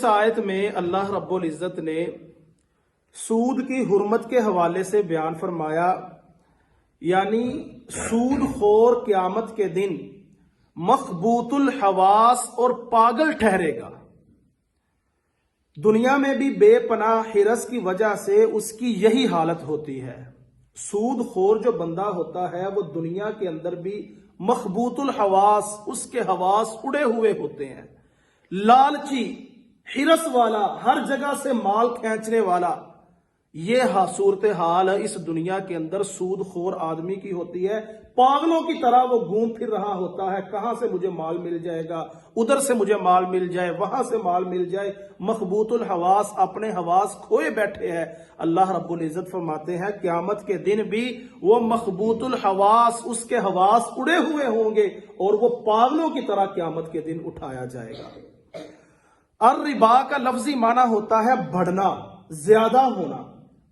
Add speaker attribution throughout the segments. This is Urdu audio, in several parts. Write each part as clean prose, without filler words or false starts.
Speaker 1: اس آیت میں اللہ رب العزت نے سود کی حرمت کے حوالے سے بیان فرمایا، یعنی سود خور قیامت کے دن مخبوط الحواس اور پاگل ٹھہرے گا۔ دنیا میں بھی بے پناہ حرص کی وجہ سے اس کی یہی حالت ہوتی ہے۔ سود خور جو بندہ ہوتا ہے وہ دنیا کے اندر بھی مخبوط الحواس، اس کے حواس اڑے ہوئے ہوتے ہیں، لالچی، حرص والا، ہر جگہ سے مال کھینچنے والا۔ یہ صورتحال اس دنیا کے اندر سود خور آدمی کی ہوتی ہے۔ پاگلوں کی طرح وہ گھوم پھر رہا ہوتا ہے، کہاں سے مجھے مال مل جائے گا، ادھر سے مجھے مال مل جائے، وہاں سے مال مل جائے۔ مخبوط الحواس، اپنے حواس کھوئے بیٹھے ہیں۔ اللہ رب العزت فرماتے ہیں قیامت کے دن بھی وہ مخبوط الحواس، اس کے حواس اڑے ہوئے ہوں گے اور وہ پاگلوں کی طرح قیامت کے دن اٹھایا جائے گا۔ الربا کا لفظی معنی ہوتا ہے بڑھنا، زیادہ ہونا۔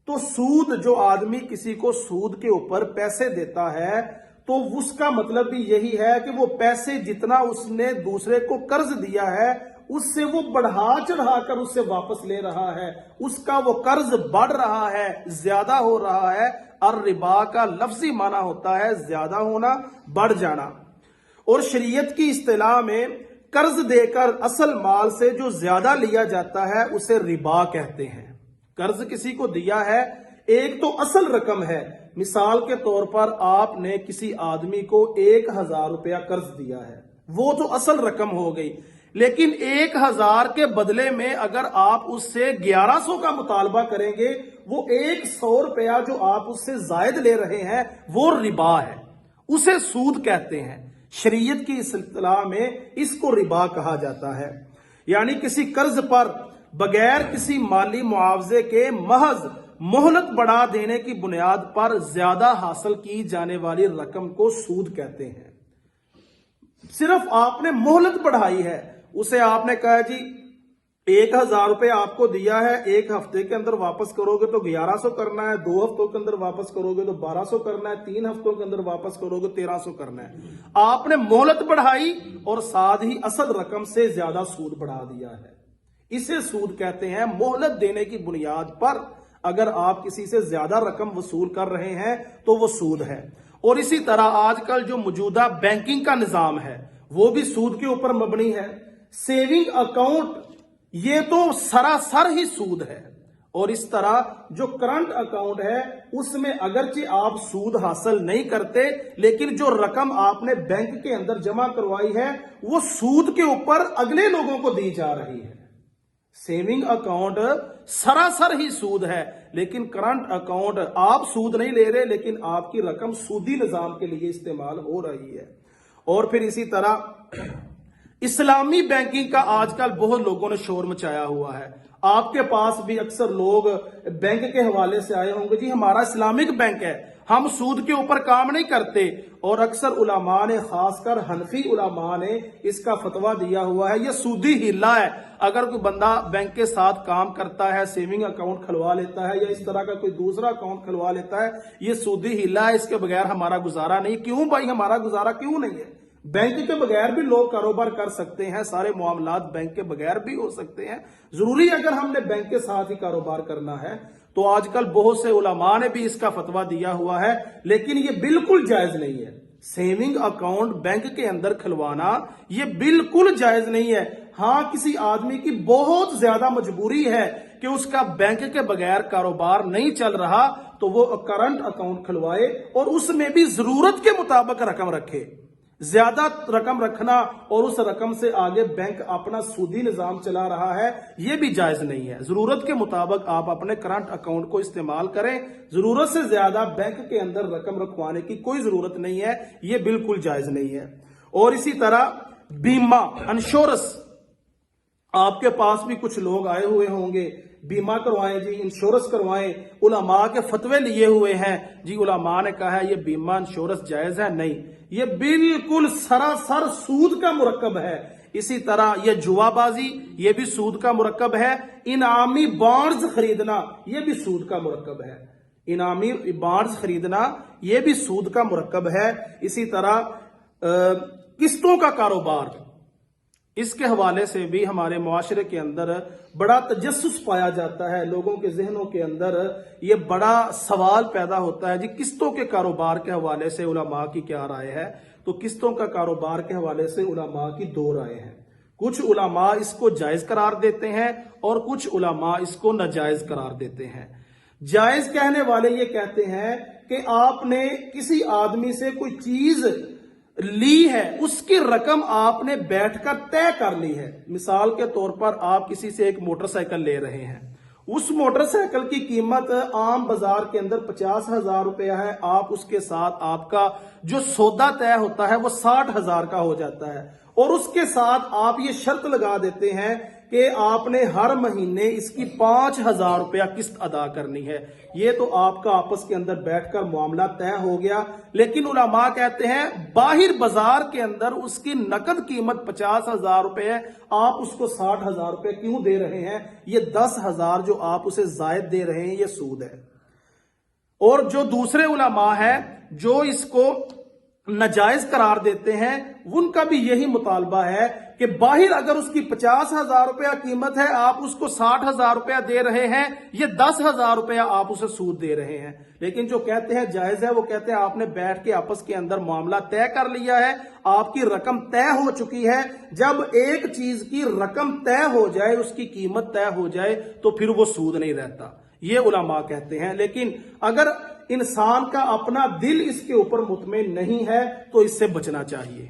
Speaker 1: تو سود، جو آدمی کسی کو سود کے اوپر پیسے دیتا ہے تو اس کا مطلب بھی یہی ہے کہ وہ پیسے جتنا اس نے دوسرے کو قرض دیا ہے اس سے وہ بڑھا چڑھا کر اس سے واپس لے رہا ہے، اس کا وہ قرض بڑھ رہا ہے، زیادہ ہو رہا ہے۔ الربا کا لفظی معنی ہوتا ہے زیادہ ہونا، بڑھ جانا۔ اور شریعت کی اصطلاح میں قرض دے کر اصل مال سے جو زیادہ لیا جاتا ہے اسے ربا کہتے ہیں۔ قرض کسی کو دیا ہے، ایک تو اصل رقم ہے، مثال کے طور پر آپ نے کسی آدمی کو 1000 روپیہ قرض دیا ہے، وہ تو اصل رقم ہو گئی، لیکن 1000 کے بدلے میں اگر آپ اس سے 1100 کا مطالبہ کریں گے، وہ 100 روپیہ جو آپ اس سے زائد لے رہے ہیں وہ ربا ہے، اسے سود کہتے ہیں۔ شریعت کی اصطلاح میں اس کو ربا کہا جاتا ہے، یعنی کسی قرض پر بغیر کسی مالی معاوضے کے محض مہلت بڑھا دینے کی بنیاد پر زیادہ حاصل کی جانے والی رقم کو سود کہتے ہیں۔ صرف آپ نے مہلت بڑھائی ہے، اسے آپ نے کہا جی 1000 روپے آپ کو دیا ہے، 1 ہفتے کے اندر واپس کرو گے تو 1100 کرنا ہے، 2 ہفتوں کے اندر واپس کرو گے تو 1200 کرنا ہے، 3 ہفتوں کے اندر واپس کرو گے 1300 کرنا ہے۔ آپ نے مہلت بڑھائی اور ساتھ ہی اصل رقم سے زیادہ سود بڑھا دیا ہے، اسے سود کہتے ہیں۔ مہلت دینے کی بنیاد پر اگر آپ کسی سے زیادہ رقم وصول کر رہے ہیں تو وہ سود ہے۔ اور اسی طرح آج کل جو موجودہ بینکنگ کا نظام ہے وہ بھی سود کے اوپر مبنی ہے۔ سیونگ اکاؤنٹ یہ تو سراسر ہی سود ہے، اور اس طرح جو کرنٹ اکاؤنٹ ہے اس میں اگرچہ آپ سود حاصل نہیں کرتے، لیکن جو رقم آپ نے بینک کے اندر جمع کروائی ہے وہ سود کے اوپر اگلے لوگوں کو دی جا رہی ہے۔ سیونگ اکاؤنٹ سراسر ہی سود ہے، لیکن کرنٹ اکاؤنٹ آپ سود نہیں لے رہے، لیکن آپ کی رقم سودی نظام کے لیے استعمال ہو رہی ہے۔ اور پھر اسی طرح اسلامی بینکنگ کا آج کل بہت لوگوں نے شور مچایا ہوا ہے۔ آپ کے پاس بھی اکثر لوگ بینک کے حوالے سے آئے ہوں گے، جی ہمارا اسلامک بینک ہے، ہم سود کے اوپر کام نہیں کرتے۔ اور اکثر علماء نے، خاص کر حنفی علماء نے اس کا فتویٰ دیا ہوا ہے، یہ سودی ہیلا ہے۔ اگر کوئی بندہ بینک کے ساتھ کام کرتا ہے، سیونگ اکاؤنٹ کھلوا لیتا ہے یا اس طرح کا کوئی دوسرا اکاؤنٹ کھلوا لیتا ہے، یہ سودی ہیلا ہے، اس کے بغیر ہمارا گزارا نہیں۔ کیوں بھائی ہمارا گزارا کیوں نہیں ہے؟ بینک کے بغیر بھی لوگ کاروبار کر سکتے ہیں، سارے معاملات بینک کے بغیر بھی ہو سکتے ہیں۔ ضروری اگر ہم نے بینک کے ساتھ ہی کاروبار کرنا ہے تو آج کل بہت سے علماء نے بھی اس کا فتویٰ دیا ہوا ہے، لیکن یہ بالکل جائز نہیں ہے۔ سیونگ اکاؤنٹ بینک کے اندر کھلوانا یہ بالکل جائز نہیں ہے۔ ہاں کسی آدمی کی بہت زیادہ مجبوری ہے کہ اس کا بینک کے بغیر کاروبار نہیں چل رہا تو وہ کرنٹ اکاؤنٹ کھلوائے اور اس میں بھی ضرورت کے مطابق رقم رکھے۔ زیادہ رقم رکھنا اور اس رقم سے آگے بینک اپنا سودی نظام چلا رہا ہے، یہ بھی جائز نہیں ہے۔ ضرورت کے مطابق آپ اپنے کرنٹ اکاؤنٹ کو استعمال کریں، ضرورت سے زیادہ بینک کے اندر رقم رکھوانے کی کوئی ضرورت نہیں ہے، یہ بالکل جائز نہیں ہے۔ اور اسی طرح بیمہ، انشورنس، آپ کے پاس بھی کچھ لوگ آئے ہوئے ہوں گے، بیمہ کروائیں جی، انشورنس کروائیں، علماء کے فتوے لیے ہوئے ہیں، جی علماء نے کہا ہے یہ بیمہ انشورنس جائز ہے، نہیں، یہ بالکل سراسر سود کا مرکب ہے۔ اسی طرح یہ جوا بازی، یہ بھی سود کا مرکب ہے۔ انعامی بانڈز خریدنا، یہ بھی سود کا مرکب ہے۔ انعامی بانڈز خریدنا یہ بھی سود کا مرکب ہے۔ اسی طرح قسطوں کا کاروبار، اس کے حوالے سے بھی ہمارے معاشرے کے اندر بڑا تجسس پایا جاتا ہے، لوگوں کے ذہنوں کے اندر یہ بڑا سوال پیدا ہوتا ہے جی قسطوں کے کاروبار کے حوالے سے علماء کی کیا رائے ہے؟ تو قسطوں کا کاروبار کے حوالے سے علماء کی دو رائے ہیں۔ کچھ علماء اس کو جائز قرار دیتے ہیں اور کچھ علماء اس کو ناجائز قرار دیتے ہیں۔ جائز کہنے والے یہ کہتے ہیں کہ آپ نے کسی آدمی سے کوئی چیز لی ہے، اس کی رقم آپ نے بیٹھ کر طے کر لی ہے۔ مثال کے طور پر آپ کسی سے ایک موٹر سائیکل لے رہے ہیں، اس موٹر سائیکل کی قیمت عام بازار کے اندر 50,000 روپیہ ہے، آپ اس کے ساتھ آپ کا جو سودا طے ہوتا ہے وہ 60,000 کا ہو جاتا ہے، اور اس کے ساتھ آپ یہ شرط لگا دیتے ہیں کہ آپ نے ہر مہینے اس کی 5,000 روپیہ قسط ادا کرنی ہے۔ یہ تو آپ کا آپس کے اندر بیٹھ کر معاملہ طے ہو گیا، لیکن علماء کہتے ہیں باہر بازار کے اندر اس کی نقد قیمت 50,000 روپے ہے، آپ اس کو 60,000 روپے کیوں دے رہے ہیں؟ یہ 10,000 جو آپ اسے زائد دے رہے ہیں یہ سود ہے۔ اور جو دوسرے علماء ہیں جو اس کو ناجائز قرار دیتے ہیں، ان کا بھی یہی مطالبہ ہے کہ باہر اگر اس کی 50,000 روپیہ قیمت ہے، آپ اس کو 60,000 روپیہ دے رہے ہیں، یہ 10,000 روپیہ آپ اسے سود دے رہے ہیں۔ لیکن جو کہتے ہیں جائز ہے، وہ کہتے ہیں آپ نے بیٹھ کے آپس کے اندر معاملہ طے کر لیا ہے، آپ کی رقم طے ہو چکی ہے۔ جب ایک چیز کی رقم طے ہو جائے، اس کی قیمت طے ہو جائے، تو پھر وہ سود نہیں رہتا، یہ علماء کہتے ہیں۔ لیکن اگر انسان کا اپنا دل اس کے اوپر مطمئن نہیں ہے تو اس سے بچنا چاہیے۔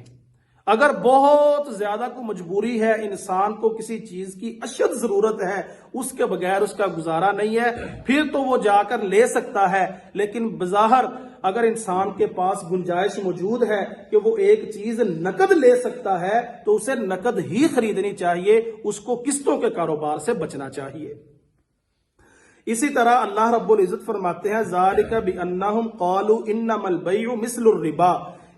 Speaker 1: اگر بہت زیادہ کوئی مجبوری ہے، انسان کو کسی چیز کی اشد ضرورت ہے، اس کے بغیر اس کا گزارا نہیں ہے، پھر تو وہ جا کر لے سکتا ہے۔ لیکن بظاہر اگر انسان کے پاس گنجائش موجود ہے کہ وہ ایک چیز نقد لے سکتا ہے تو اسے نقد ہی خریدنی چاہیے، اس کو قسطوں کے کاروبار سے بچنا چاہیے۔ اسی طرح اللہ رب العزت فرماتے ہیں ذالک بانہم قالوا انما البیع مثل الربا،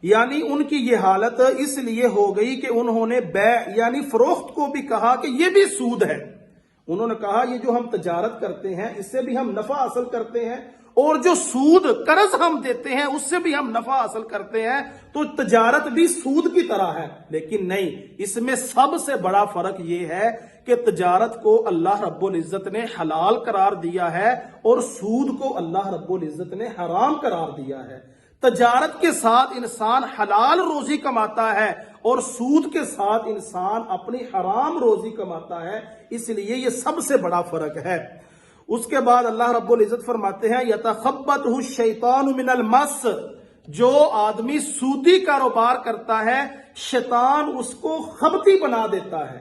Speaker 1: یعنی ان کی یہ حالت اس لیے ہو گئی کہ انہوں نے بیع یعنی فروخت کو بھی کہا کہ یہ بھی سود ہے۔ انہوں نے کہا یہ جو ہم تجارت کرتے ہیں اس سے بھی ہم نفع حاصل کرتے ہیں، اور جو سود قرض ہم دیتے ہیں اس سے بھی ہم نفع حاصل کرتے ہیں، تو تجارت بھی سود کی طرح ہے۔ لیکن نہیں، اس میں سب سے بڑا فرق یہ ہے کہ تجارت کو اللہ رب العزت نے حلال قرار دیا ہے اور سود کو اللہ رب العزت نے حرام قرار دیا ہے۔ تجارت کے ساتھ انسان حلال روزی کماتا ہے اور سود کے ساتھ انسان اپنی حرام روزی کماتا ہے، اس لیے یہ سب سے بڑا فرق ہے۔ اس کے بعد اللہ رب العزت فرماتے ہیں یتخبطہ الشیطان من المس، جو آدمی سودی کاروبار کرتا ہے شیطان اس کو خبتی بنا دیتا ہے،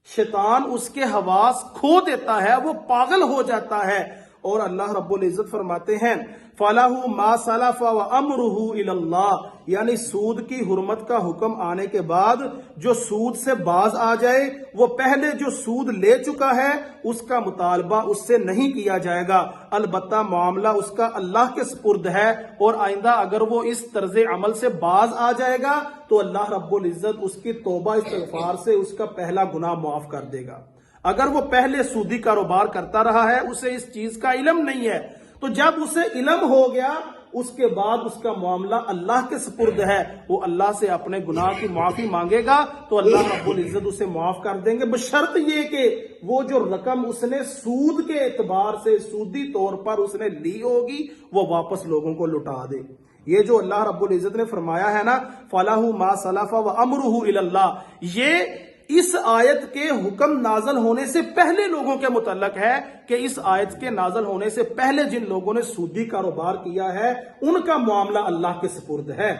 Speaker 1: شیطان اس کے حواس کھو دیتا ہے، وہ پاگل ہو جاتا ہے۔ اور اللہ رب العزت فرماتے ہیں فَلَهُ مَا سَلَفَ وَأَمْرُهُ إِلَى اللَّهِ، یعنی سود کی حرمت کا حکم آنے کے بعد جو سود سے باز آ جائے، وہ پہلے جو سود لے چکا ہے اس کا مطالبہ اس سے نہیں کیا جائے گا، البتہ معاملہ اس کا اللہ کے سپرد ہے، اور آئندہ اگر وہ اس طرز عمل سے باز آ جائے گا تو اللہ رب العزت اس کی توبہ استغفار سے اس کا پہلا گناہ معاف کر دے گا۔ اگر وہ پہلے سودی کاروبار کرتا رہا ہے، اسے اس چیز کا علم نہیں ہے، تو جب اسے علم ہو گیا اس کے بعد اس کا معاملہ اللہ کے سپرد ہے، وہ اللہ سے اپنے گناہ کی معافی مانگے گا تو اللہ رب العزت اسے معاف کر دیں گے، بشرط یہ کہ وہ جو رقم اس نے سود کے اعتبار سے سودی طور پر اس نے لی ہوگی وہ واپس لوگوں کو لٹا دے۔ یہ جو اللہ رب العزت نے فرمایا ہے نا فَلَهُ مَا سَلَفَ وَأَمْرُهُ إِلَى اللَّهِ، یہ اس آیت کے حکم نازل ہونے سے پہلے لوگوں کے متعلق ہے کہ اس آیت کے نازل ہونے سے پہلے جن لوگوں نے سودی کاروبار کیا ہے ان کا معاملہ اللہ کے سپرد ہے۔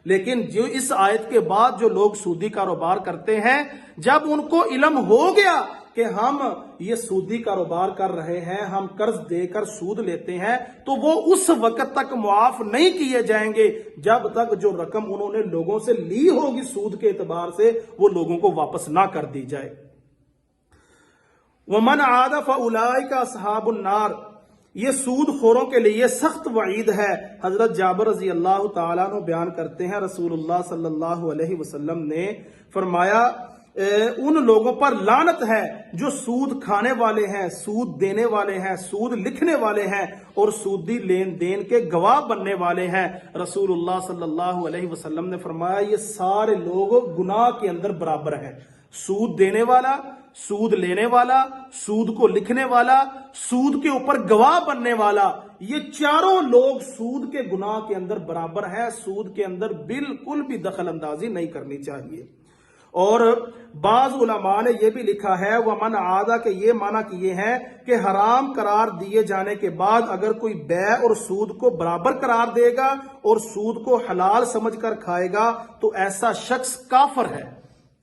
Speaker 1: لیکن جو اس آیت کے بعد جو لوگ سودی کاروبار کرتے ہیں، جب ان کو علم ہو گیا کہ ہم یہ سودی کاروبار کر رہے ہیں، ہم قرض دے کر سود لیتے ہیں، تو وہ اس وقت تک معاف نہیں کیے جائیں گے جب تک جو رقم انہوں نے لوگوں سے لی ہوگی سود کے اعتبار سے وہ لوگوں کو واپس نہ کر دی جائے۔ وَمَنْ عَادَ فَأُولَٰئِكَ أَصْحَابُ النَّارِ، یہ سود خوروں کے لیے سخت وعید ہے۔ حضرت جابر رضی اللہ تعالیٰ عنہ بیان کرتے ہیں رسول اللہ صلی اللہ علیہ وسلم نے فرمایا ان لوگوں پر لعنت ہے جو سود کھانے والے ہیں، سود دینے والے ہیں، سود لکھنے والے ہیں اور سودی لین دین کے گواہ بننے والے ہیں۔ رسول اللہ صلی اللہ علیہ وسلم نے فرمایا یہ سارے لوگ گناہ کے اندر برابر ہیں۔ سود دینے والا، سود لینے والا، سود کو لکھنے والا، سود کے اوپر گواہ بننے والا، یہ چاروں لوگ سود کے گناہ کے اندر برابر ہے. سود کے اندر بالکل بھی دخل اندازی نہیں کرنی چاہیے. اور بعض علماء نے یہ بھی لکھا ہے وَمَنْ عَادَ کہ یہ معنی کیے ہیں کہ حرام قرار دیے جانے کے بعد اگر کوئی بیع اور سود کو برابر قرار دے گا اور سود کو حلال سمجھ کر کھائے گا تو ایسا شخص کافر ہے.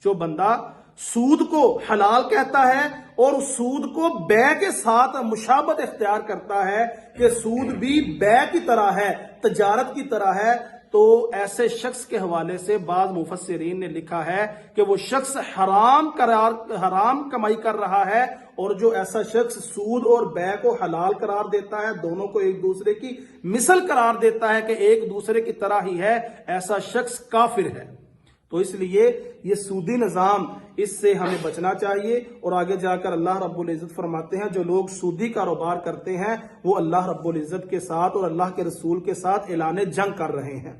Speaker 1: جو بندہ سود کو حلال کہتا ہے اور سود کو بیع کے ساتھ مشابہت اختیار کرتا ہے کہ سود بھی بیع کی طرح ہے، تجارت کی طرح ہے، تو ایسے شخص کے حوالے سے بعض مفسرین نے لکھا ہے کہ وہ شخص حرام کمائی کر رہا ہے. اور جو ایسا شخص سود اور بیع کو حلال قرار دیتا ہے، دونوں کو ایک دوسرے کی مثل قرار دیتا ہے کہ ایک دوسرے کی طرح ہی ہے، ایسا شخص کافر ہے. تو اس لیے یہ سودی نظام، اس سے ہمیں بچنا چاہیے. اور آگے جا کر اللہ رب العزت فرماتے ہیں جو لوگ سودی کاروبار کرتے ہیں وہ اللہ رب العزت کے ساتھ اور اللہ کے رسول کے ساتھ اعلان جنگ کر رہے ہیں.